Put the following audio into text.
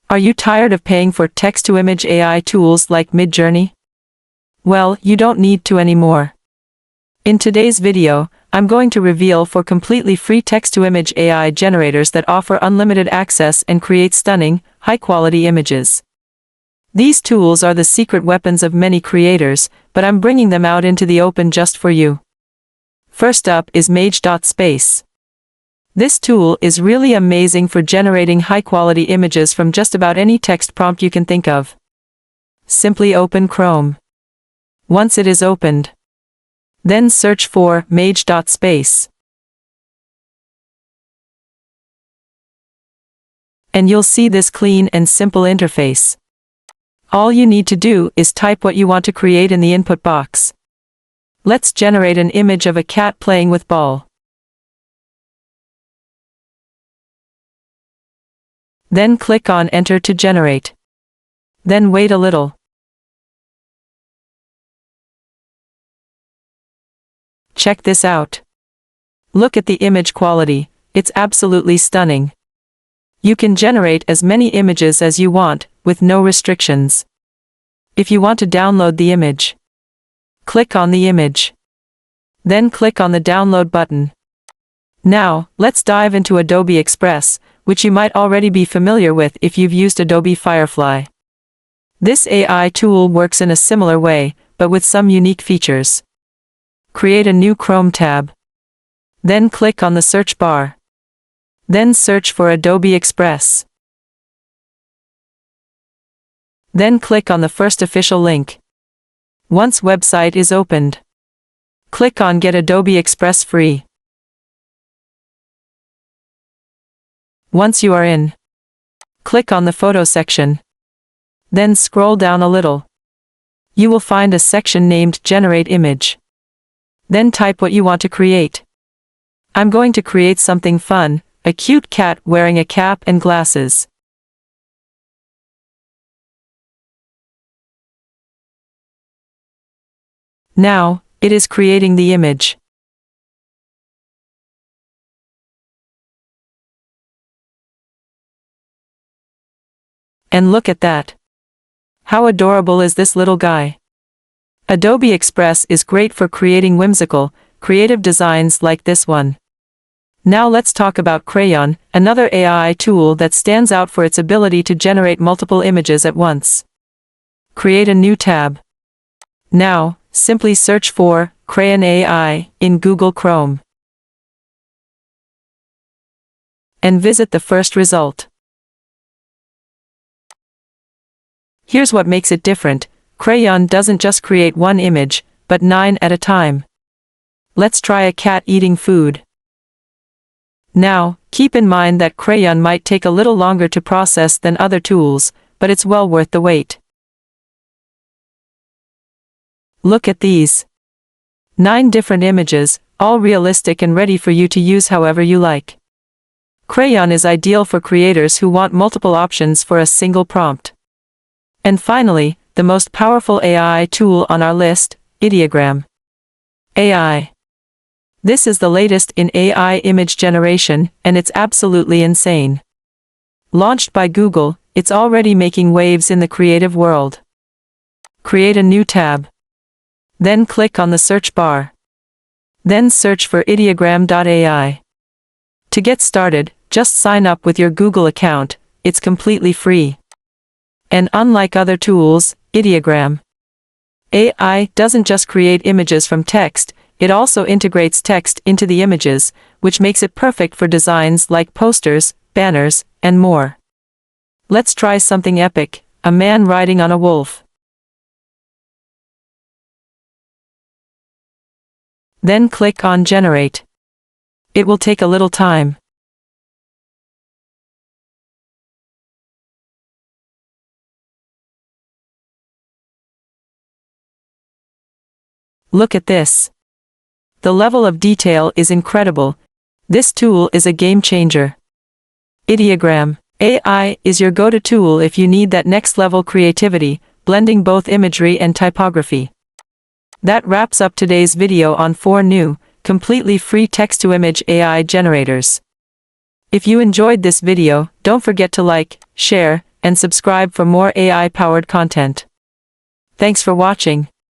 Are you tired of paying for text-to-image AI tools like MidJourney? Well, you don't need to anymore. In today's video, I'm going to reveal 4 completely free text-to-image AI generators that offer unlimited access and create stunning, high-quality images. These tools are the secret weapons of many creators, but I'm bringing them out into the open just for you. First up is MidJourney. This tool is really amazing for generating high-quality images from just about any text prompt you can think of. Simply open Chrome. Once it is opened, then search for MidJourney. And you'll see this clean and simple interface. All you need to do is type what you want to create in the input box. Let's generate an image of a cat playing with ball. Then click on Enter to generate. Then wait a little. Check this out. Look at the image quality, it's absolutely stunning. You can generate as many images as you want, with no restrictions. If you want to download the image, click on the image. Then click on the download button. Now, let's dive into Adobe Express, which you might already be familiar with if you've used Adobe Firefly. This AI tool works in a similar way, but with some unique features. Create a new Chrome tab. Then click on the search bar. Then search for Adobe Express. Then click on the first official link. Once website is opened, click on Get Adobe Express Free. Once you are in, click on the photo section. Then scroll down a little. You will find a section named Generate Image. Then type what you want to create. I'm going to create something fun, a cute cat wearing a cap and glasses. Now, it is creating the image. And look at that. How adorable is this little guy? Adobe Express is great for creating whimsical, creative designs like this one. Now let's talk about Crayon, another AI tool that stands out for its ability to generate multiple images at once. Create a new tab. Now, simply search for Crayon AI in Google Chrome. And visit the first result. Here's what makes it different. Crayon doesn't just create one image, but 9 at a time. Let's try a cat eating food. Now, keep in mind that Crayon might take a little longer to process than other tools, but it's well worth the wait. Look at these. 9 different images, all realistic and ready for you to use however you like. Crayon is ideal for creators who want multiple options for a single prompt. And finally, the most powerful AI tool on our list, Ideogram AI. This is the latest in AI image generation, and it's absolutely insane. Launched by Google, it's already making waves in the creative world. Create a new tab. Then click on the search bar. Then search for Ideogram.ai. To get started, just sign up with your Google account, it's completely free. And unlike other tools, Ideogram AI doesn't just create images from text, it also integrates text into the images, which makes it perfect for designs like posters, banners, and more. Let's try something epic, a man riding on a wolf. Then click on Generate. It will take a little time. Look at this. The level of detail is incredible. This tool is a game changer. Ideogram AI is your go-to tool if you need that next-level creativity, blending both imagery and typography. That wraps up today's video on 4 new, completely free text-to-image AI generators. If you enjoyed this video, don't forget to like, share, and subscribe for more AI-powered content. Thanks for watching.